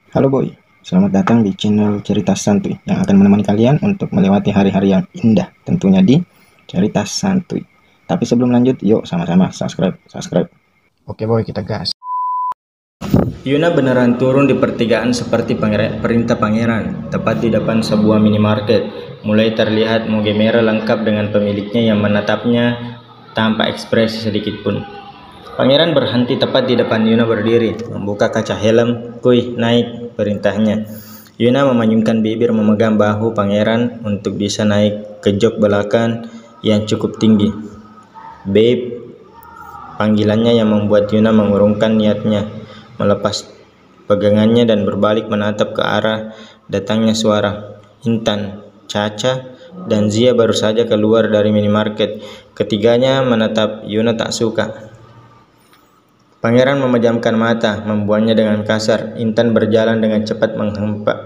Halo boy, selamat datang di channel Cerita Santuy yang akan menemani kalian untuk melewati hari-hari yang indah, tentunya di Cerita Santuy. Tapi sebelum lanjut, yuk sama-sama subscribe. Oke boy, kita gas. Yuna beneran turun di pertigaan seperti perintah pangeran, tepat di depan sebuah minimarket. Mulai terlihat moge merah lengkap dengan pemiliknya yang menatapnya tanpa ekspresi sedikit pun. Pangeran berhenti tepat di depan Yuna berdiri, membuka kaca helm. "Kuy, naik," perintahnya. Yuna memanyunkan bibir memegang bahu pangeran untuk bisa naik ke jok belakang yang cukup tinggi. "Babe," panggilannya yang membuat Yuna mengurungkan niatnya, melepas pegangannya dan berbalik menatap ke arah datangnya suara. Intan, Caca, dan Zia baru saja keluar dari minimarket. Ketiganya menatap Yuna tak suka. Pangeran memejamkan mata, membuangnya dengan kasar. Intan berjalan dengan cepat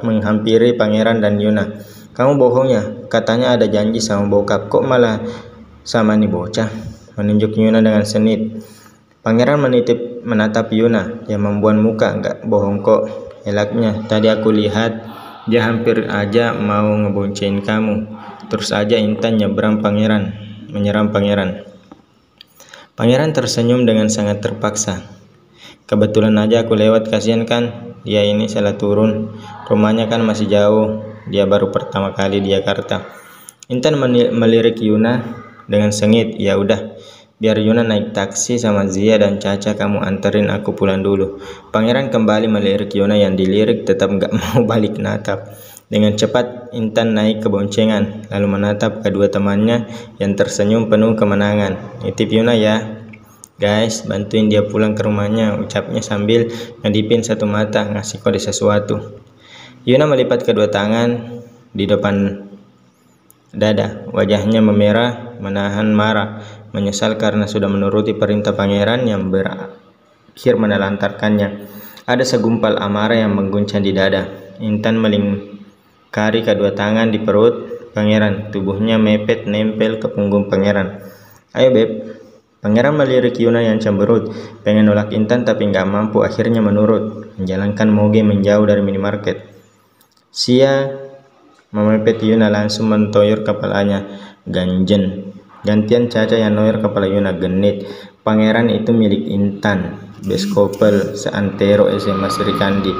menghampiri pangeran dan Yuna. "Kamu bohong ya? Katanya ada janji sama bokap, kok malah sama nih bocah?" menunjuk Yuna dengan senit. Pangeran menatap Yuna yang membuat muka. "Nggak bohong kok," elaknya. "Tadi aku lihat dia hampir aja mau ngeboncein kamu." Terus aja Intan menyerang pangeran. Pangeran tersenyum dengan sangat terpaksa. "Kebetulan aja aku lewat, kasihan kan? Dia ini salah turun. Rumahnya kan masih jauh. Dia baru pertama kali di Jakarta." Intan melirik Yuna dengan sengit. "Ya udah, biar Yuna naik taksi sama Zia dan Caca, kamu anterin aku pulang dulu." Pangeran kembali melirik Yuna yang dilirik tetap gak mau balik natap. Dengan cepat Intan naik ke boncengan, lalu menatap kedua temannya yang tersenyum penuh kemenangan. "Nitip Yuna ya, guys, bantuin dia pulang ke rumahnya," ucapnya sambil ngedipin satu mata, ngasih kode sesuatu. Yuna melipat kedua tangan di depan dada, wajahnya memerah, menahan marah, menyesal karena sudah menuruti perintah pangeran yang berakhir menelantarkannya. Ada segumpal amarah yang mengguncang di dada. Intan melingkari kedua tangan di perut pangeran, tubuhnya mepet nempel ke punggung pangeran. "Ayo beb." Pangeran melirik Yuna yang cemberut, pengen nolak Intan tapi nggak mampu, akhirnya menurut, menjalankan moge menjauh dari minimarket. Sia memepet Yuna langsung mentoyor kepalanya. "Ganjen." Gantian Caca yang noyor kepala Yuna, genit. "Pangeran itu milik Intan, best couple seantero SMA Sri Kandi.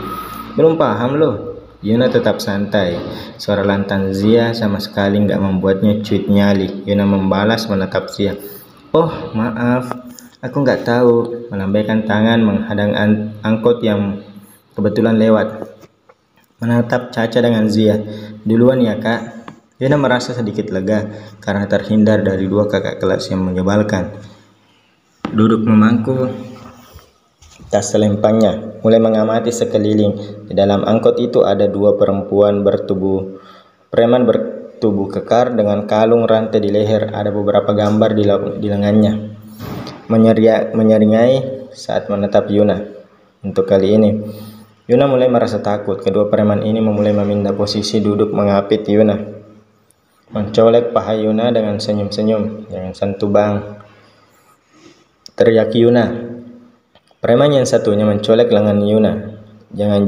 Belum paham loh." Yuna tetap santai. Suara lantang Zia sama sekali nggak membuatnya cuit nyali. Yuna membalas menatap Zia. "Oh maaf, aku nggak tahu," melambaikan tangan menghadang angkot yang kebetulan lewat. Menatap Caca dengan Zia. "Duluan ya kak." Yuna merasa sedikit lega karena terhindar dari dua kakak kelas yang menyebalkan. Duduk memangku tas selempangnya, mulai mengamati sekeliling. Di dalam angkot itu ada dua perempuan preman bertubuh kekar dengan kalung rantai di leher. Ada beberapa gambar di lengannya. Menyeringai saat menatap Yuna. Untuk kali ini Yuna mulai merasa takut. Kedua preman ini memulai memindah posisi duduk mengapit Yuna, mencolek paha Yuna dengan senyum-senyum. "Jangan sentuh bang," teriak Yuna. Preman yang satunya mencolek lengan Yuna. Jangan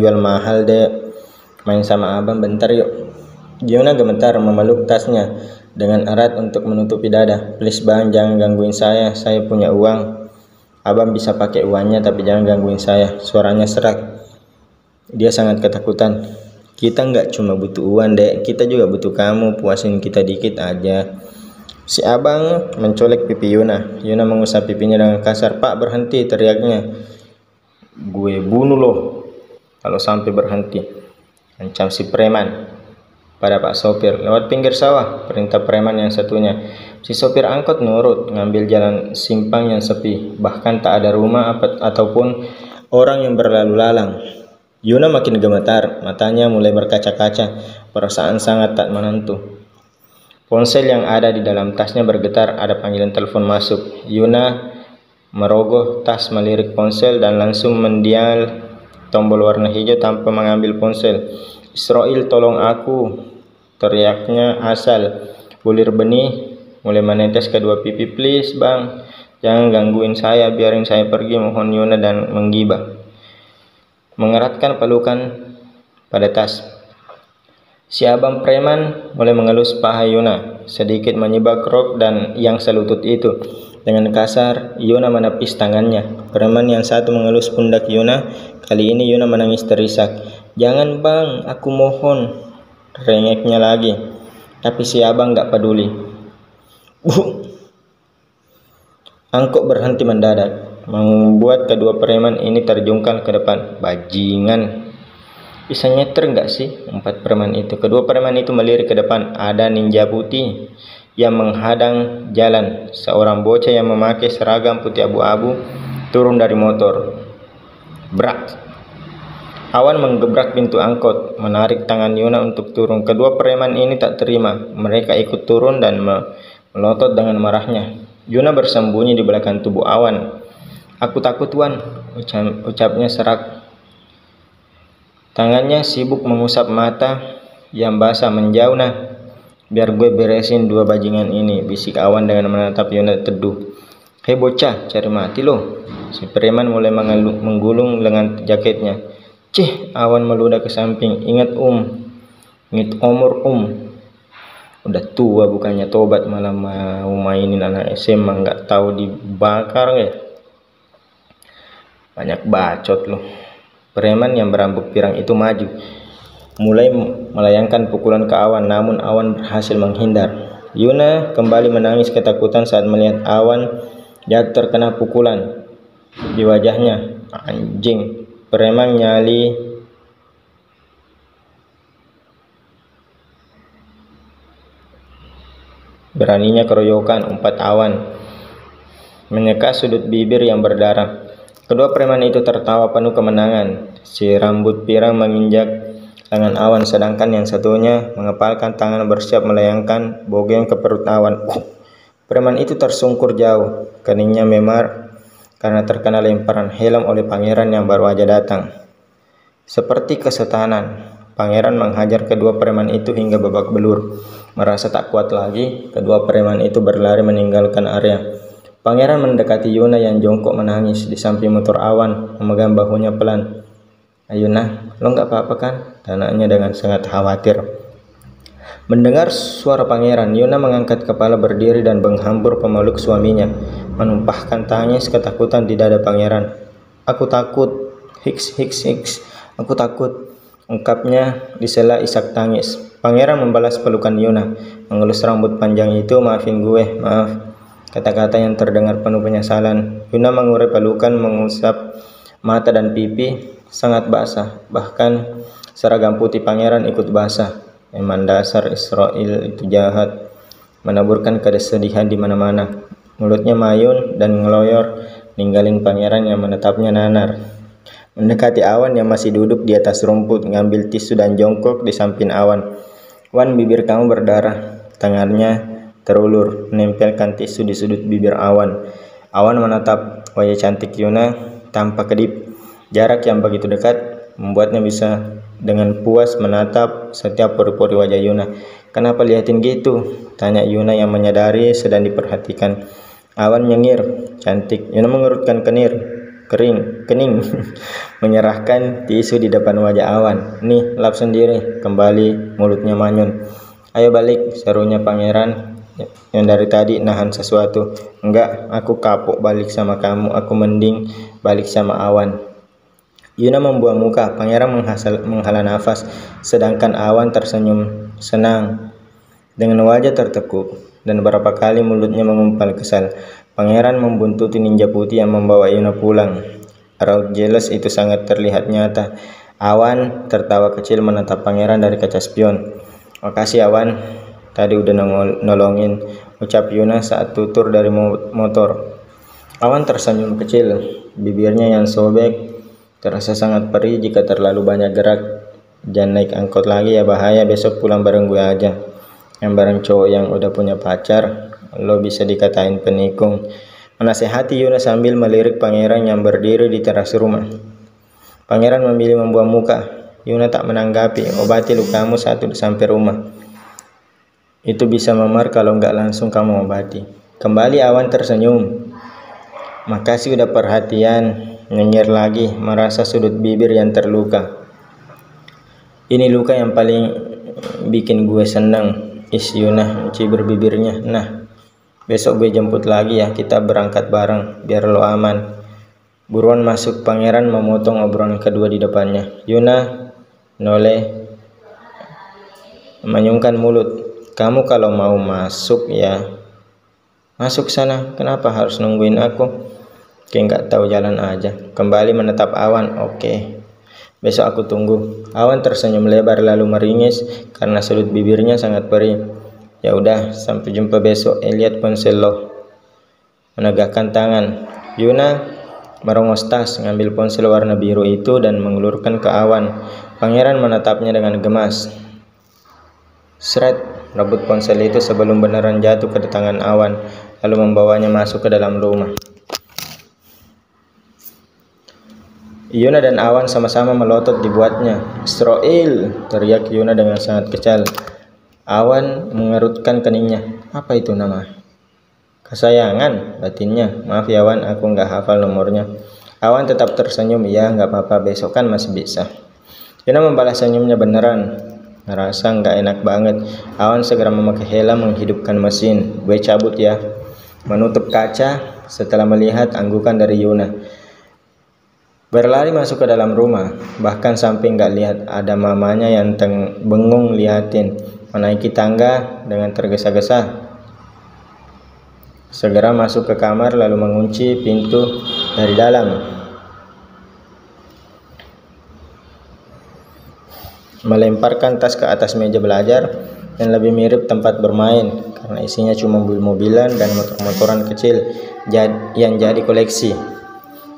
jual mahal deh, main sama abang bentar yuk." Yuna gemetar memeluk tasnya dengan erat untuk menutupi dada. "Please bang, jangan gangguin saya punya uang. Abang bisa pakai uangnya tapi jangan gangguin saya." Suaranya serak. Dia sangat ketakutan. "Kita nggak cuma butuh uang dek, kita juga butuh kamu, puasin kita dikit aja." Si abang mencolek pipi Yuna. Yuna mengusap pipinya dengan kasar. "Pak, berhenti," teriaknya. "Gue bunuh loh kalau sampai berhenti," ancam si preman pada Pak sopir. "Lewat pinggir sawah," perintah preman yang satunya. Si sopir angkot nurut, ngambil jalan simpang yang sepi, bahkan tak ada rumah ataupun orang yang berlalu lalang. Yuna makin gemetar, matanya mulai berkaca-kaca, perasaan sangat tak menentu. Ponsel yang ada di dalam tasnya bergetar, ada panggilan telepon masuk. Yuna merogoh tas, melirik ponsel dan langsung mendial tombol warna hijau tanpa mengambil ponsel. "Israel, tolong aku," teriaknya asal. Bulir benih mulai menetes kedua pipi. "Please bang, jangan gangguin saya, biarin saya pergi," mohon Yuna dan menggibah. mengeratkan pelukan pada tas. Si abang preman mulai mengelus paha Yuna, sedikit menyibak rok dan yang selutut itu. Dengan kasar, Yuna menepis tangannya. Preman yang satu mengelus pundak Yuna. Kali ini Yuna menangis terisak. "Jangan bang, aku mohon," rengeknya lagi. Tapi si abang gak peduli. Angkot berhenti mendadak, membuat kedua preman ini terjungkal ke depan. Bajingan. Bisa nyetir nggak sih? Empat preman itu. Kedua preman itu melirik ke depan. Ada ninja putih yang menghadang jalan. Seorang bocah yang memakai seragam putih abu-abu turun dari motor. Brak. Awan menggebrak pintu angkot, menarik tangan Yuna untuk turun. Kedua preman ini tak terima. Mereka ikut turun dan melotot dengan marahnya. Yuna bersembunyi di belakang tubuh Awan. "Aku takut, Wan," ucapnya serak. Tangannya sibuk mengusap mata yang basah. "Menjauh nah, biar gue beresin dua bajingan ini," bisik Awan dengan menatap Yuna teduh. "Hei bocah, cari mati lo." Si preman mulai menggulung lengan jaketnya. "Cih," Awan meludah ke samping. Ingat umur udah tua bukannya tobat, malah mau mainin anak SMA, nggak tahu dibakar ya. Banyak bacot loh. Preman yang berambut pirang itu maju, mulai melayangkan pukulan ke Awan, namun Awan berhasil menghindar. Yuna kembali menangis ketakutan saat melihat Awan jatuh terkena pukulan di wajahnya. Anjing, preman nyali. Beraninya keroyokan, umpat Awan menyeka sudut bibir yang berdarah. Kedua preman itu tertawa penuh kemenangan. Si rambut pirang menginjak lengan Awan, sedangkan yang satunya mengepalkan tangan bersiap melayangkan bogem ke perut Awan. Preman itu tersungkur jauh, keningnya memar karena terkena lemparan helm oleh pangeran yang baru aja datang. Seperti kesetanan, pangeran menghajar kedua preman itu hingga babak belur. Merasa tak kuat lagi, kedua preman itu berlari meninggalkan area. Pangeran mendekati Yuna yang jongkok menangis di samping motor Awan, memegang bahunya pelan. "Ayo nah, lo nggak apa-apa kan?" tananya dengan sangat khawatir. Mendengar suara pangeran, Yuna mengangkat kepala berdiri dan menghambur pemeluk suaminya, menumpahkan tangis ketakutan di dada pangeran. "Aku takut, hiks, aku takut," ungkapnya disela isak tangis. Pangeran membalas pelukan Yuna, mengelus rambut panjang itu. "Maafin gue, maaf," kata-kata yang terdengar penuh penyesalan. Yuna mengurai pelukan, mengusap mata dan pipi sangat basah. Bahkan seragam putih pangeran ikut basah. Emang dasar Israel itu jahat, menaburkan kesedihan di mana-mana. Mulutnya mayun dan ngeloyor, ninggalin pangeran yang menatapnya nanar. Mendekati Awan yang masih duduk di atas rumput, ngambil tisu dan jongkok di samping Awan. "Wan, bibir kamu berdarah." Tangannya terulur, menempelkan tisu di sudut bibir Awan. Awan menatap wajah cantik Yuna tanpa kedip. Jarak yang begitu dekat membuatnya bisa dengan puas menatap setiap pori-pori wajah Yuna. "Kenapa liatin gitu?" tanya Yuna yang menyadari sedang diperhatikan. Awan nyengir. "Cantik." Yuna mengerutkan kening menyerahkan tisu di depan wajah Awan. "Nih, lap sendiri." Kembali mulutnya manyun. "Ayo balik," serunya pangeran yang dari tadi nahan sesuatu. "Enggak, aku kapok balik sama kamu. Aku mending balik sama Awan." Yuna membuang muka. Pangeran menghela nafas, sedangkan Awan tersenyum senang dengan wajah tertekuk, dan beberapa kali mulutnya mengumpal kesal. Pangeran membuntuti ninja putih yang membawa Yuna pulang. Raut jelas itu sangat terlihat nyata. Awan tertawa kecil menatap pangeran dari kaca spion. "Makasih Awan, tadi udah nolongin," ucap Yuna saat tutur dari motor. Awan tersenyum kecil, bibirnya yang sobek terasa sangat perih jika terlalu banyak gerak. "Jangan naik angkot lagi ya, bahaya. Besok pulang bareng gue aja." "Yang bareng cowok yang udah punya pacar, lo bisa dikatain penikung," menasehati Yuna sambil melirik pangeran yang berdiri di teras rumah. Pangeran memilih membuang muka. Yuna tak menanggapi. "Obati lukamu saat udah sampai rumah. Itu bisa memar kalau nggak langsung kamu obati." Kembali Awan tersenyum. "Makasih udah perhatian. nyengir lagi, merasa sudut bibir yang terluka. Ini luka yang paling bikin gue senang. Yuna mencibir bibirnya. Nah, besok gue jemput lagi ya, kita berangkat bareng biar lo aman. Buruan masuk, pangeran memotong obrolan kedua di depannya. Yuna noleh menyungkan mulut. Kamu kalau mau masuk ya masuk sana, kenapa harus nungguin aku? Kayak nggak tahu jalan aja. Kembali menatap Awan. Oke, besok aku tunggu. Awan tersenyum lebar lalu meringis karena sudut bibirnya sangat perih. Ya udah, sampai jumpa besok. Lihat ponsel lo. Menegakkan tangan. Yuna merongos tas, ngambil ponsel warna biru itu dan mengulurkan ke Awan. Pangeran menatapnya dengan gemas. Seret, rebut ponsel itu sebelum beneran jatuh ke tangan Awan, lalu membawanya masuk ke dalam rumah. Yuna dan Awan sama-sama melotot dibuatnya. Israel, teriak Yuna dengan sangat kecal. Awan mengerutkan keningnya. Apa itu nama? Kesayangan, batinnya. Maaf ya Awan, aku nggak hafal nomornya. Awan tetap tersenyum. Ya nggak apa-apa, besok kan masih bisa. Yuna membalas senyumnya beneran. Ngerasa nggak enak banget. Awan segera memakai helm menghidupkan mesin. Gue cabut ya. Menutup kaca setelah melihat anggukan dari Yuna. Berlari masuk ke dalam rumah. Bahkan sampai nggak lihat ada mamanya yang bengong liatin. Menaiki tangga dengan tergesa-gesa. Segera masuk ke kamar lalu mengunci pintu dari dalam. Melemparkan tas ke atas meja belajar yang lebih mirip tempat bermain karena isinya cuma mobil-mobilan dan motor-motoran kecil yang jadi koleksi.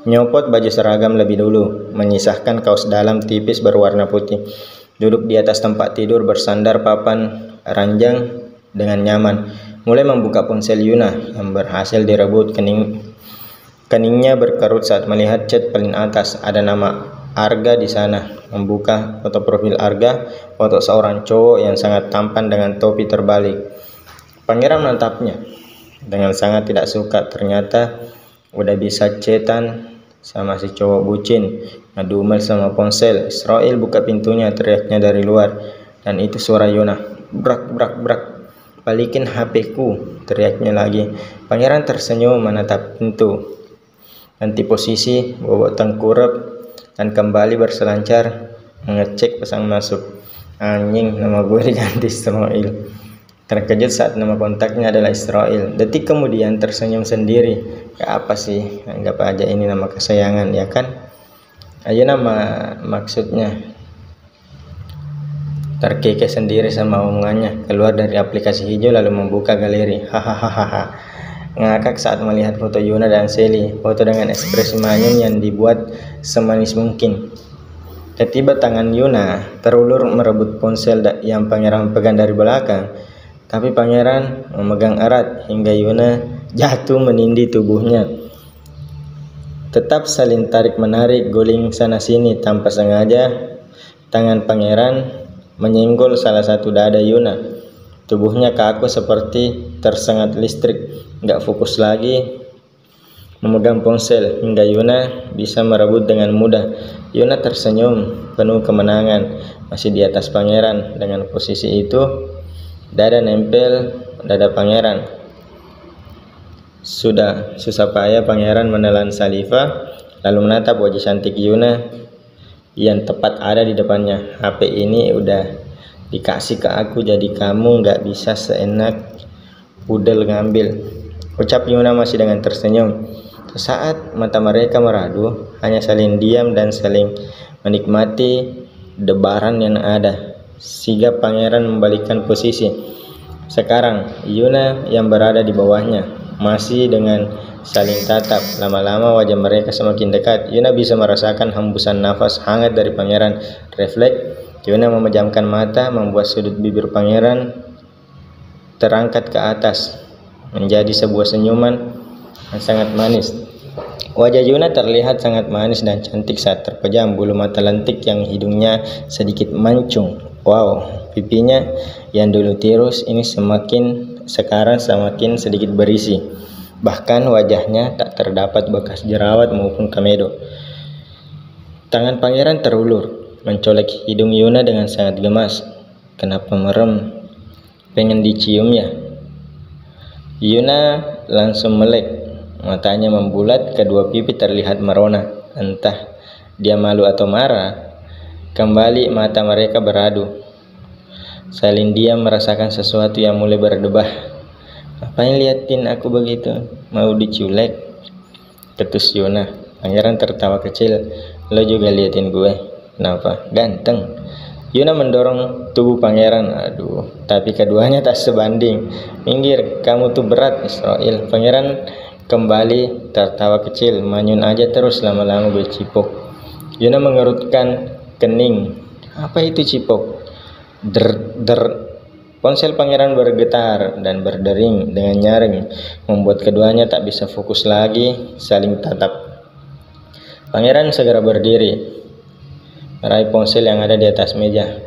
Nyopot baju seragam lebih dulu, menyisahkan kaos dalam tipis berwarna putih. Duduk di atas tempat tidur bersandar papan ranjang dengan nyaman. Mulai membuka ponsel Yuna yang berhasil direbut. Keningnya berkerut saat melihat chat paling atas. Ada nama Arga di sana. Membuka foto profil Arga, foto seorang cowok yang sangat tampan dengan topi terbalik. Pangeran menatapnya dengan sangat tidak suka. Ternyata udah bisa chatan sama si cowok bucin, ngedumel sama ponsel. Israel buka pintunya, teriaknya dari luar. Dan itu suara Yuna. Brak, brak, brak. Balikin HP ku, teriaknya lagi. Pangeran tersenyum menatap pintu. Ganti posisi, bobok tengkurap, dan kembali berselancar mengecek pesan masuk. Anjing, nama gue diganti Israel. Terkejut saat nama kontaknya adalah Israel. Detik kemudian tersenyum sendiri. Ya apa sih, anggap aja ini nama kesayangan ya kan. Ayo nama maksudnya. Terkekeh sendiri sama omongannya. Keluar dari aplikasi hijau lalu membuka galeri. Hahaha. Ngakak saat melihat foto Yuna dan Sally. Foto dengan ekspresi manyun yang dibuat semanis mungkin. Tiba-tiba tangan Yuna terulur merebut ponsel yang pangeran pegang dari belakang. Tapi pangeran memegang erat hingga Yuna jatuh menindih tubuhnya. Tetap saling tarik-menarik, guling sana-sini tanpa sengaja. Tangan pangeran menyenggol salah satu dada Yuna. Tubuhnya kaku seperti tersengat listrik. Nggak fokus lagi memegang ponsel hingga Yuna bisa merebut dengan mudah. Yuna tersenyum penuh kemenangan. Masih di atas pangeran. Dengan posisi itu dada nempel dada pangeran. Sudah susah payah pangeran menelan saliva lalu menatap wajah cantik Yuna yang tepat ada di depannya. HP ini udah dikasih ke aku, jadi kamu nggak bisa seenak pudel ngambil, ucap Yuna masih dengan tersenyum. Sesaat mata mereka meradu, hanya saling diam dan saling menikmati debaran yang ada. Sigap pangeran membalikkan posisi. Sekarang Yuna yang berada di bawahnya, masih dengan saling tatap. Lama-lama wajah mereka semakin dekat. Yuna bisa merasakan hembusan nafas hangat dari pangeran. Refleks Yuna memejamkan mata, membuat sudut bibir pangeran terangkat ke atas menjadi sebuah senyuman yang sangat manis. Wajah Yuna terlihat sangat manis dan cantik saat terpejam. Bulu mata lentik yang hidungnya sedikit mancung. Wow, pipinya yang dulu tirus ini sekarang semakin sedikit berisi. Bahkan wajahnya tak terdapat bekas jerawat maupun komedo. Tangan pangeran terulur, mencolek hidung Yuna dengan sangat gemas. Kenapa merem? Pengen dicium ya? Yuna langsung melek. Matanya membulat, kedua pipi terlihat merona. Entah dia malu atau marah. Kembali mata mereka beradu. Saling diam merasakan sesuatu yang mulai berdebah. Ngapain liatin aku begitu? Mau diculek? Ketus Yuna. Pangeran tertawa kecil. Lo juga liatin gue. Kenapa? Ganteng. Yuna mendorong tubuh pangeran. Aduh, tapi keduanya tak sebanding. Minggir, kamu tuh berat, Israel. Pangeran kembali tertawa kecil. Manyun aja terus, lama-lama gue cipok. Yuna mengerutkan kening. Apa itu cipok? Der. Ponsel pangeran bergetar dan berdering dengan nyaring, membuat keduanya tak bisa fokus lagi, saling tatap. Pangeran segera berdiri, meraih ponsel yang ada di atas meja.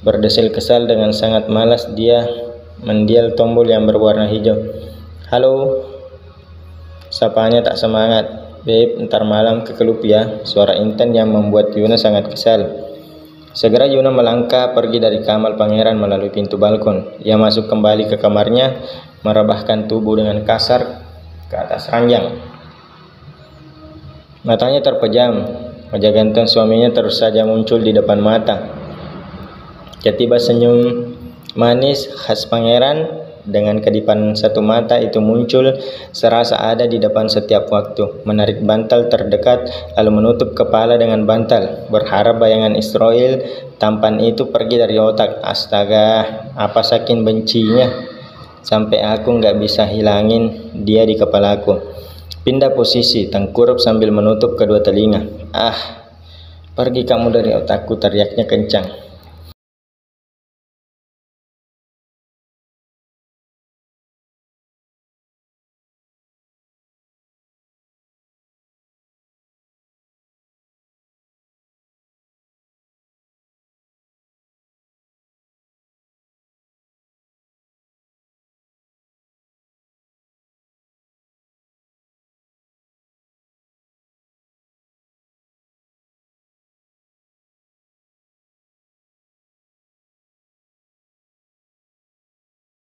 Berdesil kesal dengan sangat malas dia mendial tombol yang berwarna hijau. Halo, sapaannya tak semangat. Babe, ntar malam ke klub ya. Suara inten yang membuat Yuna sangat kesal. Segera Yuna melangkah pergi dari kamar pangeran melalui pintu balkon. Ia masuk kembali ke kamarnya, merebahkan tubuh dengan kasar ke atas ranjang. Matanya terpejam, wajah ganteng suaminya terus saja muncul di depan mata. Tiba-tiba senyum manis khas pangeran dengan kedipan satu mata itu muncul serasa ada di depan setiap waktu. Menarik bantal terdekat lalu menutup kepala dengan bantal, berharap bayangan Israel tampan itu pergi dari otak. Astaga, apa saking bencinya sampai aku nggak bisa hilangin dia di kepalaku. Pindah posisi, tengkurup sambil menutup kedua telinga. Ah, pergi kamu dari otakku, teriaknya kencang.